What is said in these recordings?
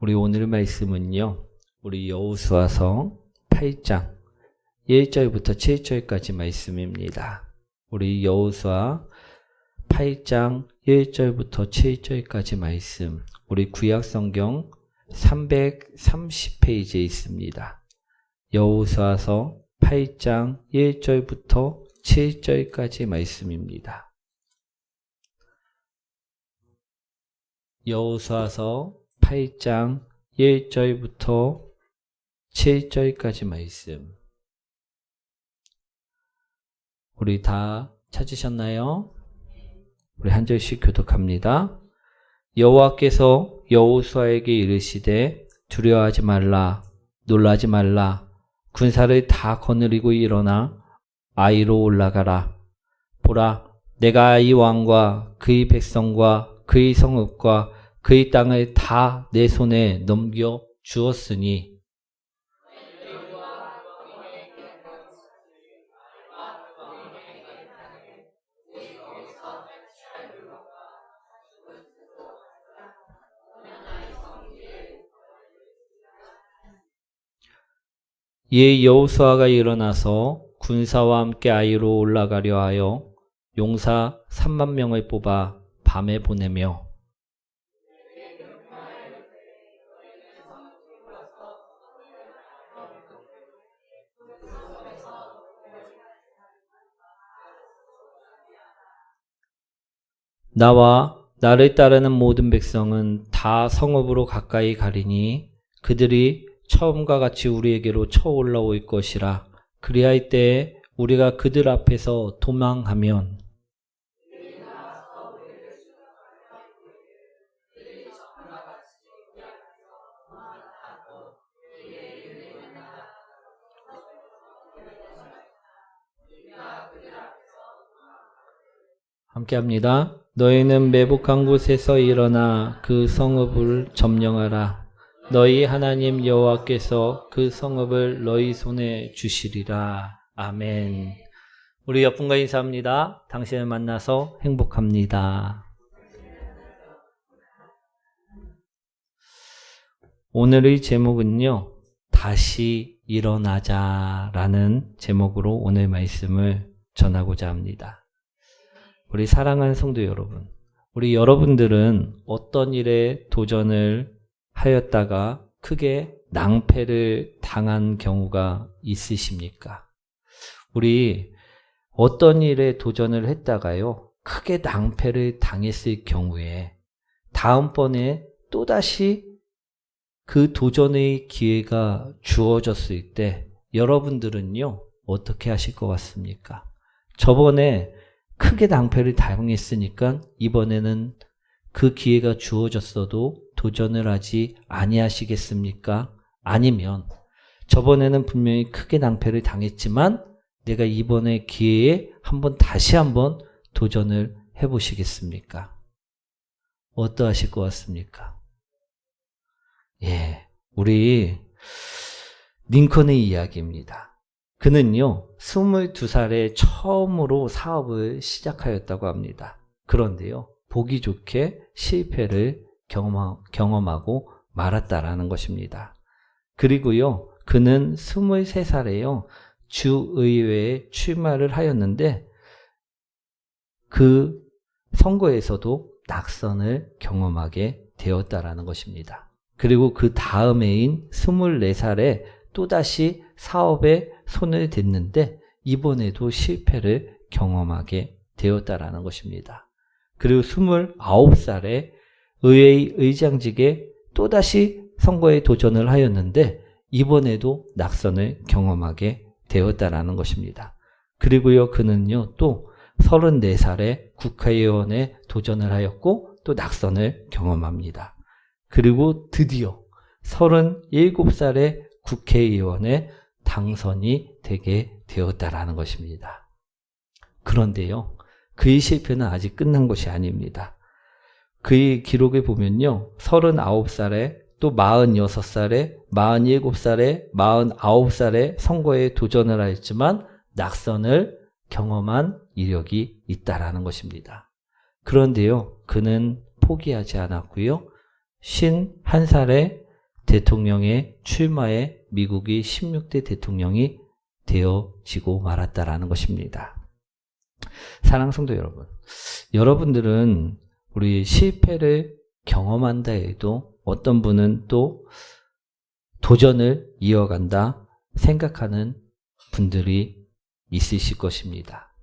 우리 오늘 말씀은요, 우리 여호수아서 8장 1절부터 7절까지 말씀입니다. 우리 여호수아 8장 1절부터 7절까지 말씀, 우리 구약성경 330페이지에 있습니다. 여호수아서 8장 1절부터 7절까지 말씀입니다. 여호수아서 8장 1절부터 7절까지 말씀. 우리 다 찾으셨나요? 우리 한 절씩 교독합니다. 여호와께서 여호수아에게 이르시되 두려워하지 말라, 놀라지 말라. 군사를 다 거느리고 일어나 아이로 올라가라. 보라, 내가 이 왕과 그의 백성과 그의 성읍과 그의 땅을 다 내 손에 넘겨 주었으니 이에 여호수아가 일어나서 군사와 함께 아이로 올라가려 하여 용사 3만 명을 뽑아 밤에 보내며 나와 나를 따르는 모든 백성은 다 성읍으로 가까이 가리니 그들이 처음과 같이 우리에게로 쳐올라올 것이라. 그리할 때에 우리가 그들 앞에서 도망하면 함께합니다. 너희는 매복한 곳에서 일어나 그 성읍을 점령하라. 너희 하나님 여호와께서 그 성읍을 너희 손에 주시리라. 아멘. 우리 옆분과 인사합니다. 당신을 만나서 행복합니다. 오늘의 제목은요, 다시 일어나자라는 제목으로 오늘 말씀을 전하고자 합니다. 우리 사랑하는 성도 여러분, 우리 여러분들은 어떤 일에 도전을 하였다가 크게 낭패를 당한 경우가 있으십니까? 우리 어떤 일에 도전을 했다가요, 크게 낭패를 당했을 경우에 다음번에 또다시 그 도전의 기회가 주어졌을 때 여러분들은요, 어떻게 하실 것 같습니까? 저번에 크게 낭패를 당했으니까 이번에는 그 기회가 주어졌어도 도전을 하지 아니하시겠습니까? 아니면 저번에는 분명히 크게 낭패를 당했지만 내가 이번에 기회에 다시 한번 도전을 해보시겠습니까? 어떠하실 것 같습니까? 우리 링컨의 이야기입니다. 그는요, 22살에 처음으로 사업을 시작하였다고 합니다. 그런데요, 보기 좋게 실패를 경험하고 말았다라는 것입니다. 그리고요, 그는 23살에요, 주의회에 출마를 하였는데 그 선거에서도 낙선을 경험하게 되었다라는 것입니다. 그리고 그 다음 해인 24살에 또다시 사업에 손을 댔는데 이번에도 실패를 경험하게 되었다라는 것입니다. 그리고 29살에 의회의 의장직에 또다시 선거에 도전을 하였는데 이번에도 낙선을 경험하게 되었다라는 것입니다. 그리고요, 그는요, 또 34살에 국회의원에 도전을 하였고 또 낙선을 경험합니다. 그리고 드디어 37살에 국회의원에 당선이 되게 되었다라는 것입니다. 그런데요, 그의 실패는 아직 끝난 것이 아닙니다. 그의 기록을 보면요, 39살에 또 46살에 47살에 49살에 선거에 도전을 하였지만 낙선을 경험한 이력이 있다라는 것입니다. 그런데요, 그는 포기하지 않았고요. 51살에 대통령의 출마에 미국이 16대 대통령이 되어지고 말았다라는 것입니다. 사랑하는 성도 여러분, 여러분들은 우리 실패를 경험한다 해도 어떤 분은 또 도전을 이어간다 생각하는 분들이 있으실 것입니다.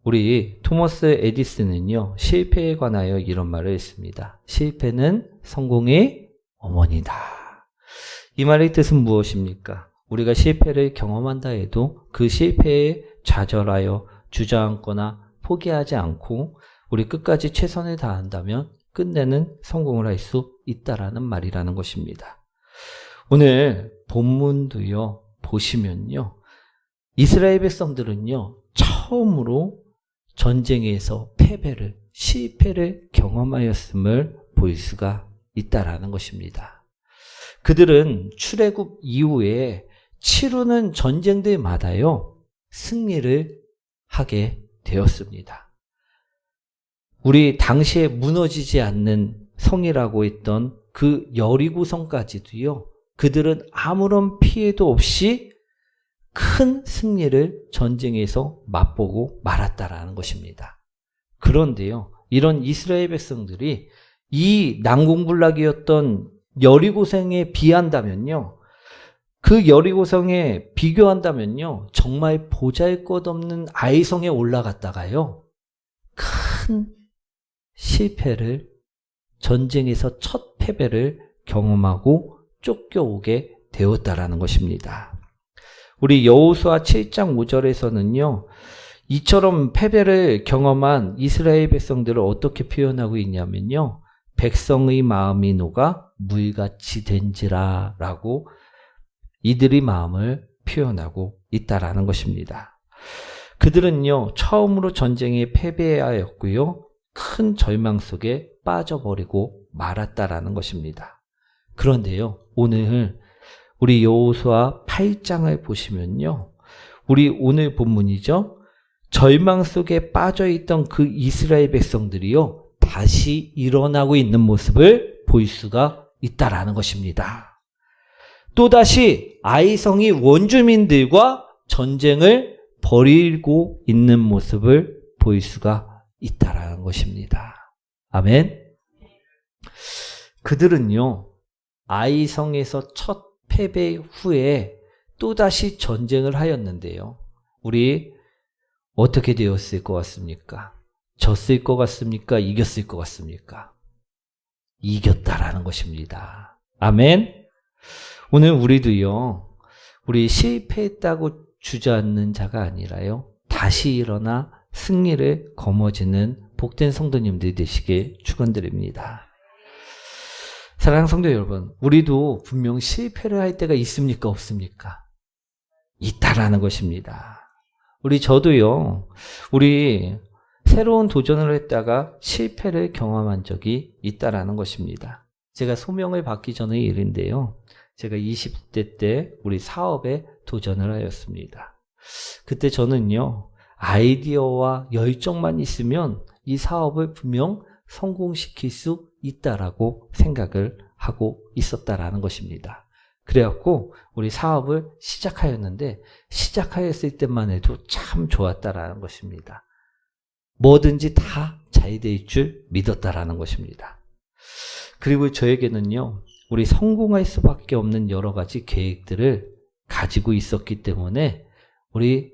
우리 토머스 에디슨은요, 실패에 관하여 이런 말을 했습니다. 실패는 성공의 어머니다. 이 말의 뜻은 무엇입니까? 우리가 실패를 경험한다 해도 그 실패에 좌절하여 주저앉거나 포기하지 않고 우리 끝까지 최선을 다한다면 끝내는 성공을 할 수 있다라는 말이라는 것입니다. 오늘 본문도요, 보시면요, 이스라엘 백성들은요, 처음으로 전쟁에서 실패를 경험하였음을 볼 수가 있다라는 것입니다. 그들은 출애굽 이후에 치르는 전쟁들마다요, 승리를 하게 되었습니다. 우리 당시에 무너지지 않는 성이라고 했던 그 여리고성까지도요, 그들은 아무런 피해도 없이 큰 승리를 전쟁에서 맛보고 말았다라는 것입니다. 그런데요, 이런 이스라엘 백성들이 이 난공불락이었던 여리고성에 비한다면요, 그 여리고성에 비교한다면요, 정말 보잘것없는 아이성에 올라갔다가요, 큰 실패를, 전쟁에서 첫 패배를 경험하고 쫓겨오게 되었다라는 것입니다. 우리 여호수아 7장 5절에서는요, 이처럼 패배를 경험한 이스라엘 백성들을 어떻게 표현하고 있냐면요, 백성의 마음이 녹아 물같이 된지라 라고 이들의 마음을 표현하고 있다라는 것입니다. 그들은요, 처음으로 전쟁에 패배하였고요, 큰 절망 속에 빠져버리고 말았다라는 것입니다. 그런데요, 오늘 우리 여호수아 8장을 보시면요, 우리 오늘 본문이죠, 절망 속에 빠져있던 그 이스라엘 백성들이요, 다시 일어나고 있는 모습을 볼 수가 있다라는 것입니다. 또다시 아이성이 원주민들과 전쟁을 벌이고 있는 모습을 볼 수가 있다라는 것입니다. 아멘. 그들은요, 아이성에서 첫 패배 후에 또다시 전쟁을 하였는데요, 우리 어떻게 되었을 것 같습니까? 졌을 것 같습니까? 이겼을 것 같습니까? 이겼다라는 것입니다. 아멘. 오늘 우리도요, 우리 실패했다고 주저앉는 자가 아니라요, 다시 일어나 승리를 거머쥐는 복된 성도님들이 되시길 축원드립니다. 사랑하는 성도 여러분, 우리도 분명 실패를 할 때가 있습니까? 없습니까? 있다라는 것입니다. 저도요, 우리 새로운 도전을 했다가 실패를 경험한 적이 있다라는 것입니다. 제가 소명을 받기 전의 일인데요, 제가 20대 때 우리 사업에 도전을 하였습니다. 그때 저는요, 아이디어와 열정만 있으면 이 사업을 분명 성공시킬 수 있다라고 생각을 하고 있었다라는 것입니다. 그래갖고 우리 사업을 시작하였는데, 시작하였을 때만 해도 참 좋았다라는 것입니다. 뭐든지 다 잘 될 줄 믿었다라는 것입니다. 그리고 저에게는요, 우리 성공할 수밖에 없는 여러 가지 계획들을 가지고 있었기 때문에 우리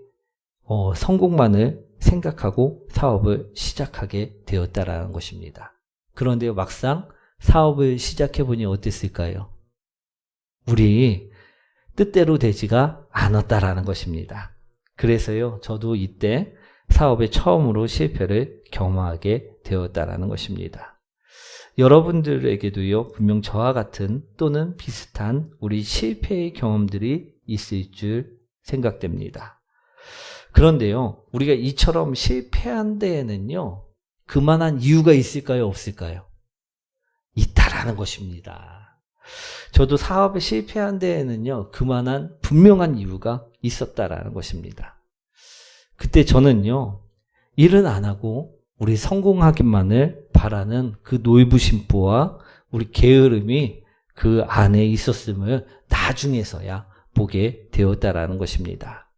성공만을 생각하고 사업을 시작하게 되었다라는 것입니다. 그런데 막상 사업을 시작해보니 어땠을까요? 우리 뜻대로 되지가 않았다라는 것입니다. 그래서요, 저도 이때 사업에 처음으로 실패를 경험하게 되었다라는 것입니다. 여러분들에게도요, 분명 저와 같은 또는 비슷한 우리 실패의 경험들이 있을 줄 생각됩니다. 그런데요, 우리가 이처럼 실패한 데에는요, 그만한 이유가 있을까요? 없을까요? 있다라는 것입니다. 저도 사업에 실패한 데에는요, 그만한 분명한 이유가 있었다라는 것입니다. 그때 저는요, 일은 안 하고 우리 성공하기만을 바라는 그 놀부심보와 우리 게으름이 그 안에 있었음을 나중에서야 보게 되었다라는 것입니다.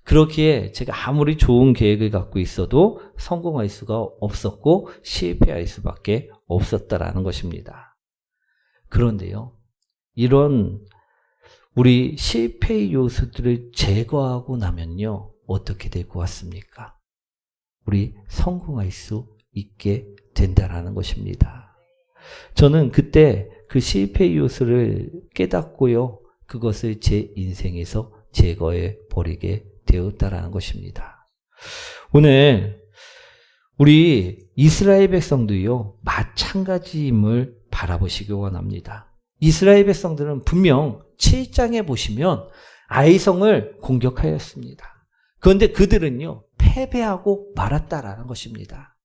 그렇기에 제가 아무리 좋은 계획을 갖고 있어도 성공할 수가 없었고 실패할 수밖에 없었다라는 것입니다. 그런데요, 이런 우리 실패의 요소들을 제거하고 나면요, 어떻게 될 것 같습니까? 우리 성공할 수 있게 된다라는 것입니다. 저는 그때 그 실패의 요소를 깨닫고요, 그것을 제 인생에서 제거해 버리게 되었다라는 것입니다. 오늘 우리 이스라엘 백성도요, 마찬가지임을 바라보시기 원합니다. 이스라엘 백성들은 분명 7장에 보시면 아이성을 공격하였습니다. 그런데 그들은요, 패배하고 말았다라는 것입니다.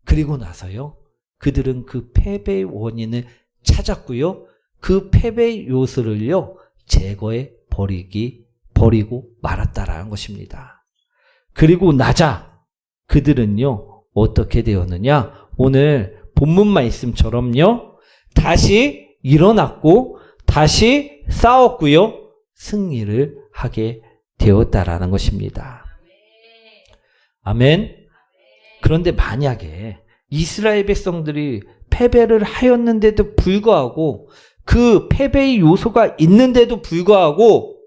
그리고 나서요, 그들은 그 패배의 원인을 찾았고요, 그 패배의 요소를요, 제거해 버리고 말았다라는 것입니다. 그리고 나자 그들은요, 어떻게 되었느냐? 오늘 본문 말씀처럼요, 다시 일어났고 다시 싸웠고요, 승리를 하게 되었다라는 것입니다. 아멘. 그런데 만약에 이스라엘 백성들이 패배를 하였는데도 불구하고, 그 패배의 요소가 있는데도 불구하고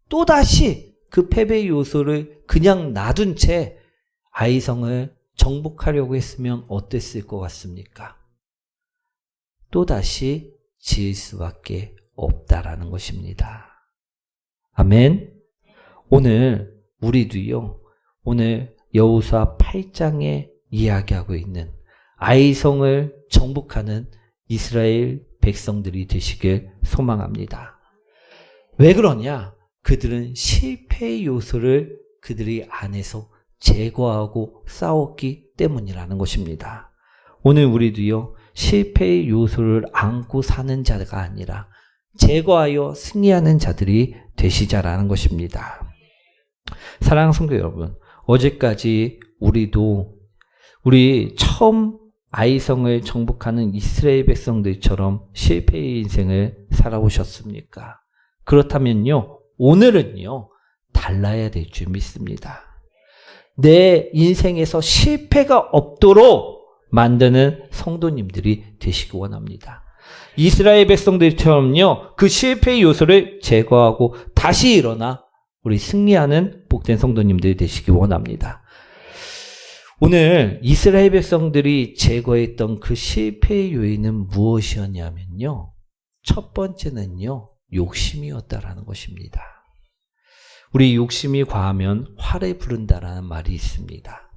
또다시 그 패배의 요소를 그냥 놔둔 채 아이성을 정복하려고 했으면 어땠을 것 같습니까? 또다시 질 수밖에 없다라는 것입니다. 아멘. 오늘 우리도요, 오늘 여호수아 8장에 이야기하고 있는 아이성을 정복하는 이스라엘 백성들이 되시길 소망합니다. 왜 그러냐? 그들은 실패의 요소를 그들이 안에서 제거하고 싸웠기 때문이라는 것입니다. 오늘 우리도요, 실패의 요소를 안고 사는 자가 아니라 제거하여 승리하는 자들이 되시자라는 것입니다. 사랑하는 성도 여러분, 어제까지 우리 처음 아이성을 정복하는 이스라엘 백성들처럼 실패의 인생을 살아오셨습니까? 그렇다면요, 오늘은요, 달라야 될 줄 믿습니다. 내 인생에서 실패가 없도록 만드는 성도님들이 되시기 원합니다. 이스라엘 백성들처럼요, 그 실패의 요소를 제거하고 다시 일어나 우리 승리하는 복된 성도님들이 되시기 원합니다. 오늘 이스라엘 백성들이 제거했던 그 실패의 요인은 무엇이었냐면요, 첫 번째는요, 욕심이었다라는 것입니다. 우리 욕심이 과하면 화를 부른다라는 말이 있습니다.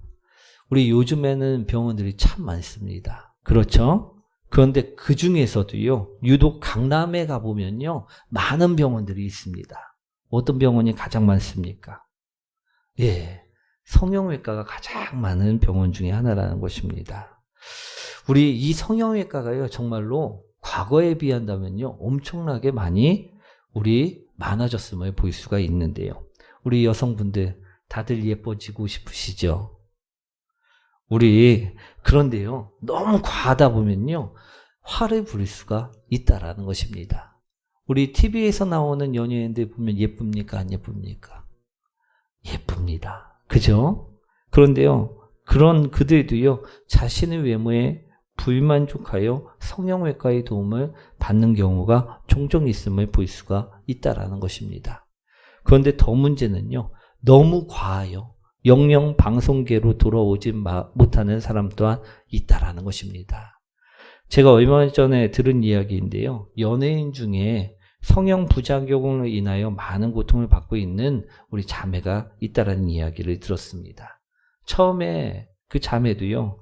우리 요즘에는 병원들이 참 많습니다. 그렇죠? 그런데 그 중에서도요, 유독 강남에 가보면요, 많은 병원들이 있습니다. 어떤 병원이 가장 많습니까? 예, 성형외과가 가장 많은 병원 중에 하나라는 것입니다. 우리 이 성형외과가요, 정말로 과거에 비한다면요, 엄청나게 많이 많아졌음을 볼 수가 있는데요. 우리 여성분들 다들 예뻐지고 싶으시죠? 그런데요, 너무 과하다 보면요, 화를 부릴 수가 있다라는 것입니다. 우리 TV에서 나오는 연예인들 보면 예쁩니까? 안 예쁩니까? 예쁩니다. 그죠? 그런데요, 그런 그들도요, 자신의 외모에 불만족하여 성형외과의 도움을 받는 경우가 종종 있음을 볼 수가 있다라는 것입니다. 그런데 더 문제는요, 너무 과하여 영영 방송계로 돌아오지 못하는 사람 또한 있다라는 것입니다. 제가 얼마 전에 들은 이야기인데요, 연예인 중에 성형 부작용으로 인하여 많은 고통을 받고 있는 우리 자매가 있다라는 이야기를 들었습니다. 처음에 그 자매도요,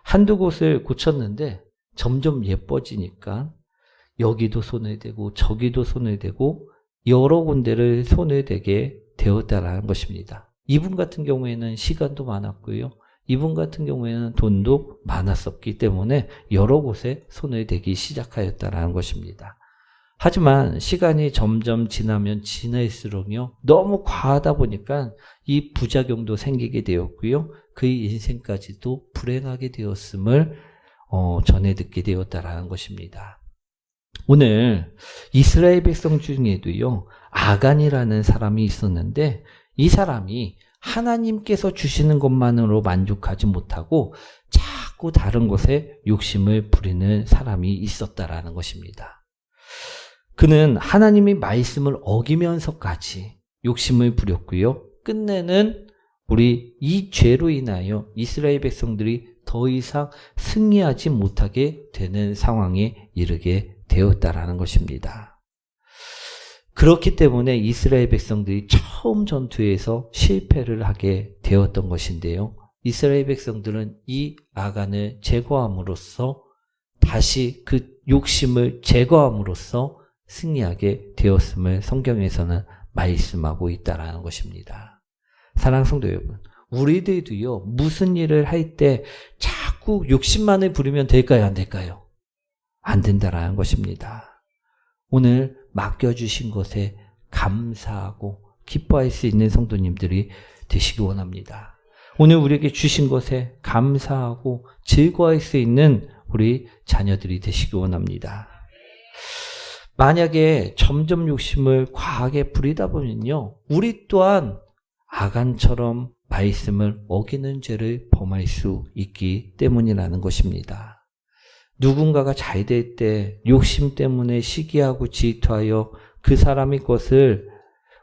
한두 곳을 고쳤는데 점점 예뻐지니까 여기도 손을 대고 저기도 손을 대고 여러 군데를 손을 대게 되었다라는 것입니다. 이분 같은 경우에는 시간도 많았고요, 이분 같은 경우에는 돈도 많았었기 때문에 여러 곳에 손을 대기 시작하였다라는 것입니다. 하지만 시간이 점점 지나면 지날수록요, 너무 과하다 보니까 이 부작용도 생기게 되었고요, 그의 인생까지도 불행하게 되었음을 전해 듣게 되었다라는 것입니다. 오늘 이스라엘 백성 중에도요, 아간이라는 사람이 있었는데 이 사람이 하나님께서 주시는 것만으로 만족하지 못하고 자꾸 다른 것에 욕심을 부리는 사람이 있었다라는 것입니다. 그는 하나님의 말씀을 어기면서까지 욕심을 부렸고요. 끝내는 우리 이 죄로 인하여 이스라엘 백성들이 더 이상 승리하지 못하게 되는 상황에 이르게 되었다라는 것입니다. 그렇기 때문에 이스라엘 백성들이 처음 전투에서 실패를 하게 되었던 것인데요. 이스라엘 백성들은 이 아간을 제거함으로써 다시 그 욕심을 제거함으로써 승리하게 되었음을 성경에서는 말씀하고 있다라는 것입니다. 사랑하는 성도 여러분, 우리들도요, 무슨 일을 할 때 자꾸 욕심만을 부리면 될까요? 안 될까요? 안 된다라는 것입니다. 오늘 맡겨주신 것에 감사하고 기뻐할 수 있는 성도님들이 되시기 원합니다. 오늘 우리에게 주신 것에 감사하고 즐거워할 수 있는 우리 자녀들이 되시기 원합니다. 만약에 점점 욕심을 과하게 부리다 보면요, 우리 또한 아간처럼 말씀을 어기는 죄를 범할 수 있기 때문이라는 것입니다. 누군가가 잘 될 때 욕심 때문에 시기하고 질투하여 그 사람의 것을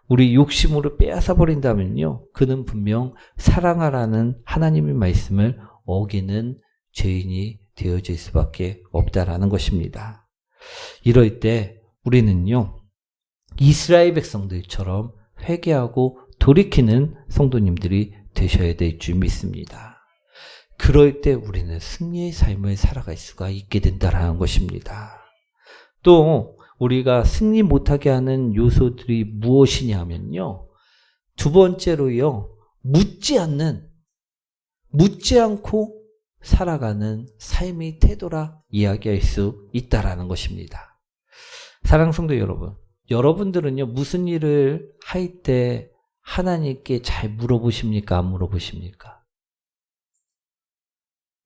우리 욕심으로 빼앗아 버린다면요, 그는 분명 사랑하라는 하나님의 말씀을 어기는 죄인이 되어질 수밖에 없다라는 것입니다. 이럴 때 우리는요, 이스라엘 백성들처럼 회개하고 돌이키는 성도님들이 되셔야 될 줄 믿습니다. 그럴 때 우리는 승리의 삶을 살아갈 수가 있게 된다는 것입니다. 또 우리가 승리 못하게 하는 요소들이 무엇이냐면요, 두 번째로요, 묻지 않고 살아가는 삶의 태도라 이야기할 수 있다라는 것입니다. 사랑하는 성도 여러분, 여러분들은요, 무슨 일을 할 때 하나님께 잘 물어보십니까? 안 물어보십니까?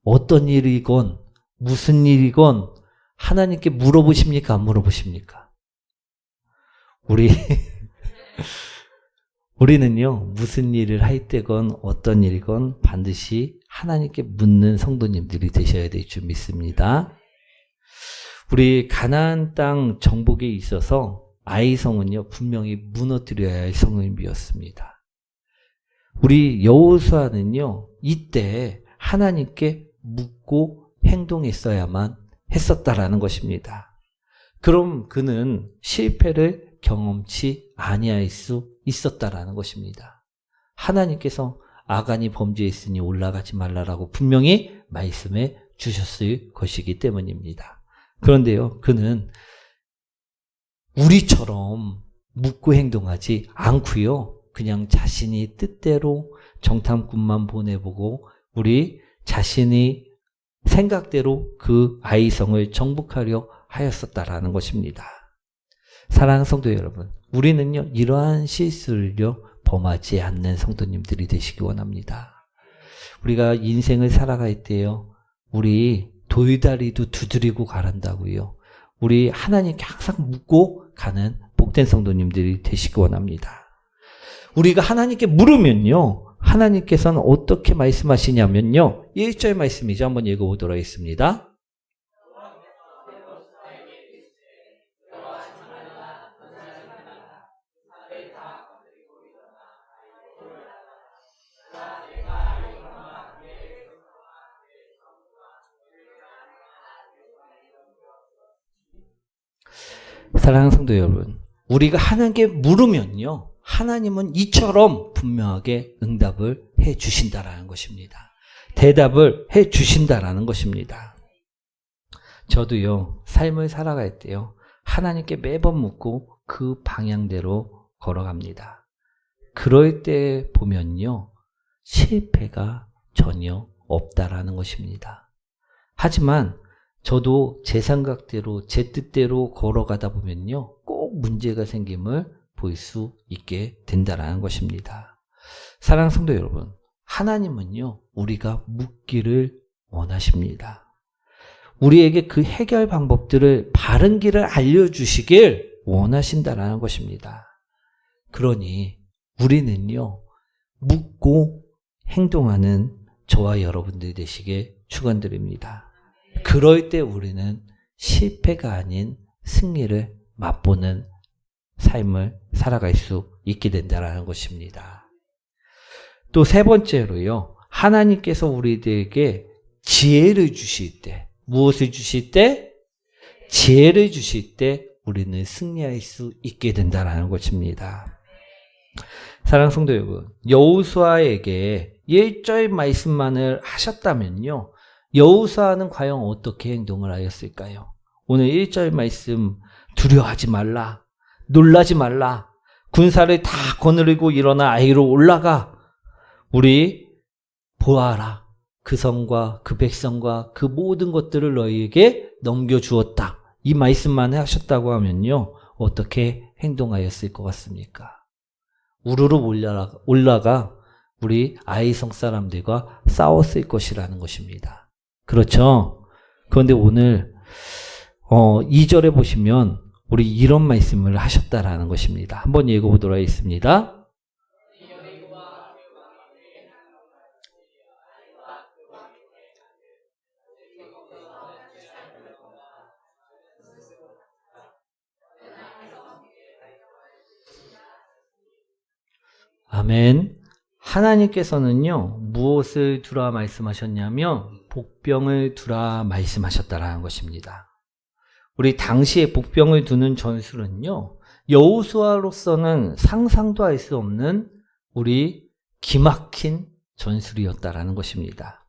어떤 일이건 무슨 일이건 하나님께 물어보십니까? 안 물어보십니까? 우리는요, 무슨 일을 할 때건 어떤 일이건 반드시 하나님께 묻는 성도님들이 되셔야 될 줄 믿습니다. 우리 가나안 땅 정복에 있어서 아이성은요, 분명히 무너뜨려야 할 성읍이었습니다. 우리 여호수아는요, 이때 하나님께 묻고 행동했어야만 했었다라는 것입니다. 그럼 그는 실패를 경험치 아니할 수 있었다라는 것입니다. 하나님께서 아간이 범죄했으니 올라가지 말라라고 분명히 말씀해 주셨을 것이기 때문입니다. 그런데요, 그는 우리처럼 묻고 행동하지 않고요, 그냥 자신이 뜻대로 정탐꾼만 보내보고 우리 자신이 생각대로 그 아이성을 정복하려 하였었다라는 것입니다. 사랑하는 성도 여러분, 우리는요, 이러한 실수를요, 범하지 않는 성도님들이 되시기 원합니다. 우리가 인생을 살아갈 때요, 우리 돌다리도 두드리고 가란다고요. 우리 하나님께 항상 묻고 가는 복된 성도님들이 되시기 원합니다. 우리가 하나님께 물으면요, 하나님께서는 어떻게 말씀하시냐면요, 1절 말씀이죠. 한번 읽어보도록 하겠습니다. 사랑하는 성도 여러분, 우리가 하나님께 물으면요, 하나님은 이처럼 분명하게 응답을 해 주신다라는 것입니다. 대답을 해 주신다라는 것입니다. 저도요, 삶을 살아갈 때요, 하나님께 매번 묻고 그 방향대로 걸어갑니다. 그럴 때 보면요, 실패가 전혀 없다라는 것입니다. 하지만 저도 제 생각대로 제 뜻대로 걸어가다 보면요, 꼭 문제가 생김을 볼 수 있게 된다는 것입니다. 사랑하는 성도 여러분, 하나님은요, 우리가 묻기를 원하십니다. 우리에게 그 해결 방법들을 바른 길을 알려주시길 원하신다라는 것입니다. 그러니 우리는요, 묻고 행동하는 저와 여러분들이 되시길 축원드립니다. 그럴 때 우리는 실패가 아닌 승리를 맛보는 삶을 살아갈 수 있게 된다는 것입니다. 또 세 번째로요, 하나님께서 우리들에게 지혜를 주실 때, 무엇을 주실 때? 지혜를 주실 때 우리는 승리할 수 있게 된다는 것입니다. 사랑하는 성도 여러분, 여호수아에게 1절 말씀만을 하셨다면요, 여호수아는 과연 어떻게 행동을 하였을까요? 오늘 1절 말씀, 두려워하지 말라, 놀라지 말라, 군사를 다 거느리고 일어나 아이로 올라가, 우리 보아라, 그 성과 그 백성과 그 모든 것들을 너희에게 넘겨주었다. 이 말씀만 하셨다고 하면요, 어떻게 행동하였을 것 같습니까? 우르르 올라가 우리 아이성 사람들과 싸웠을 것이라는 것입니다. 그렇죠? 그런데 오늘 2절에 보시면 우리 이런 말씀을 하셨다라는 것입니다. 한번 읽어보도록 하겠습니다. 아멘. 하나님께서는요, 무엇을 두라 말씀하셨냐면 복병을 두라 말씀하셨다라는 것입니다. 우리 당시에 복병을 두는 전술은요, 여호수아로서는 상상도 할 수 없는 우리 기막힌 전술이었다라는 것입니다.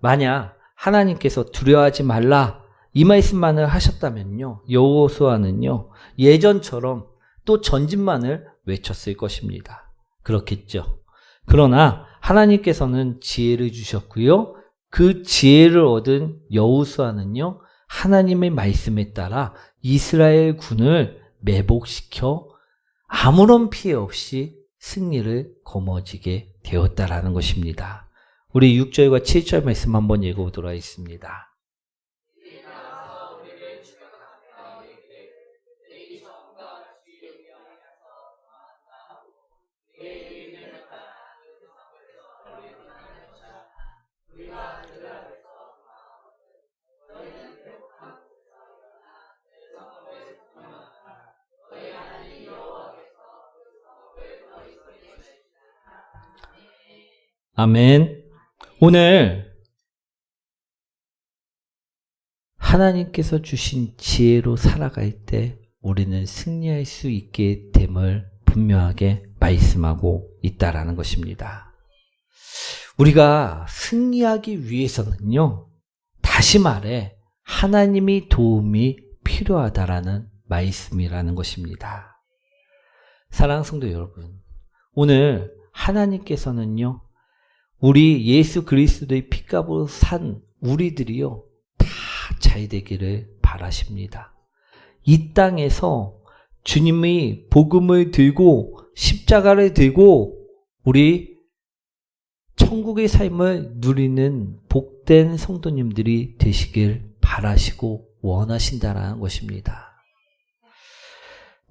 만약 하나님께서 두려워하지 말라 이 말씀만을 하셨다면요, 여호수아는요, 예전처럼 또 전진만을 외쳤을 것입니다. 그렇겠죠. 그러나 하나님께서는 지혜를 주셨고요, 그 지혜를 얻은 여호수아는요, 하나님의 말씀에 따라 이스라엘 군을 매복시켜 아무런 피해 없이 승리를 거머쥐게 되었다라는 것입니다. 우리 6절과 7절 말씀 한번 읽어보도록 하겠습니다. 아멘. 오늘 하나님께서 주신 지혜로 살아갈 때 우리는 승리할 수 있게 됨을 분명하게 말씀하고 있다라는 것입니다. 우리가 승리하기 위해서는요, 다시 말해 하나님의 도움이 필요하다라는 말씀이라는 것입니다. 사랑하는 성도 여러분, 오늘 하나님께서는요, 우리 예수 그리스도의 피값으로 산 우리들이요, 다 잘 되기를 바라십니다. 이 땅에서 주님의 복음을 들고 십자가를 들고 우리 천국의 삶을 누리는 복된 성도님들이 되시길 바라시고 원하신다는 것입니다.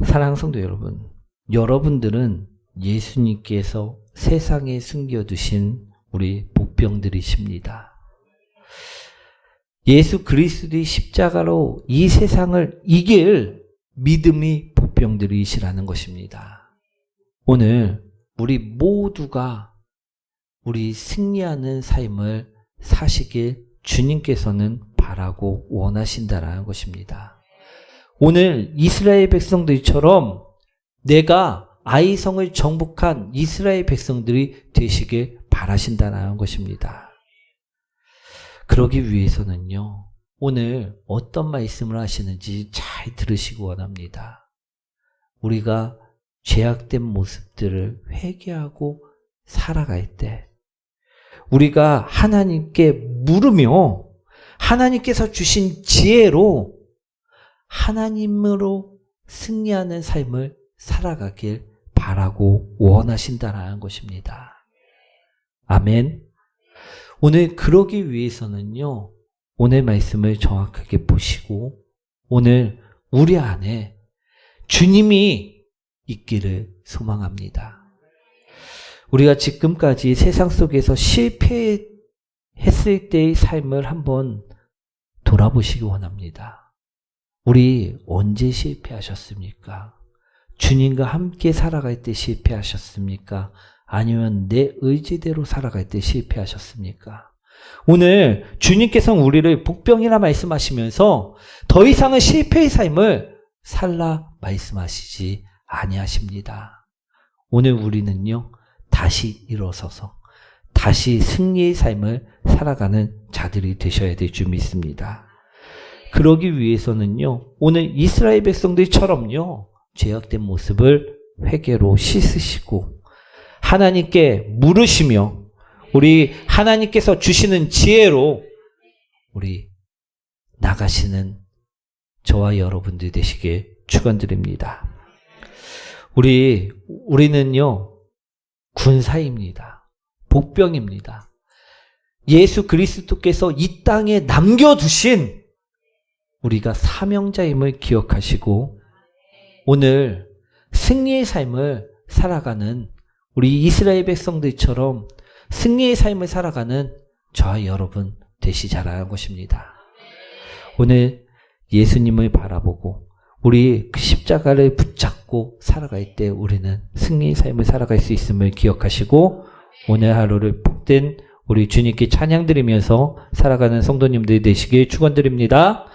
사랑하는 성도 여러분, 여러분들은 예수님께서 세상에 숨겨두신 우리 복병들이십니다. 예수 그리스도의 십자가로 이 세상을 이길 믿음의 복병들이시라는 것입니다. 오늘 우리 모두가 우리 승리하는 삶을 사시길 주님께서는 바라고 원하신다라는 것입니다. 오늘 이스라엘 백성들처럼 내가 아이성을 정복한 이스라엘 백성들이 되시길 바라신다는 것입니다. 그러기 위해서는요, 오늘 어떤 말씀을 하시는지 잘 들으시기 원합니다. 우리가 죄악된 모습들을 회개하고 살아갈 때 우리가 하나님께 물으며 하나님께서 주신 지혜로 하나님으로 승리하는 삶을 살아가길 바라고 원하신다는 것입니다. 아멘. 오늘 그러기 위해서는요, 오늘 말씀을 정확하게 보시고 오늘 우리 안에 주님이 있기를 소망합니다. 우리가 지금까지 세상 속에서 실패했을 때의 삶을 한번 돌아보시기 원합니다. 우리 언제 실패하셨습니까? 주님과 함께 살아갈 때 실패하셨습니까? 아니면 내 의지대로 살아갈 때 실패하셨습니까? 오늘 주님께서는 우리를 복병이라 말씀하시면서 더 이상은 실패의 삶을 살라 말씀하시지 아니하십니다. 오늘 우리는요, 다시 일어서서 다시 승리의 삶을 살아가는 자들이 되셔야 될 줄 믿습니다. 그러기 위해서는요, 오늘 이스라엘 백성들처럼요, 죄악된 모습을 회개로 씻으시고 하나님께 물으시며 우리 하나님께서 주시는 지혜로 우리 나가시는 저와 여러분들 되시길 축원드립니다. 우리는요, 군사입니다. 복병입니다. 예수 그리스도께서 이 땅에 남겨두신 우리가 사명자임을 기억하시고 오늘 승리의 삶을 살아가는 우리 이스라엘 백성들처럼 승리의 삶을 살아가는 저와 여러분 되시자라는 것입니다. 오늘 예수님을 바라보고 우리 그 십자가를 붙잡고 살아갈 때 우리는 승리의 삶을 살아갈 수 있음을 기억하시고 오늘 하루를 복된 우리 주님께 찬양 드리면서 살아가는 성도님들이 되시길 축원드립니다.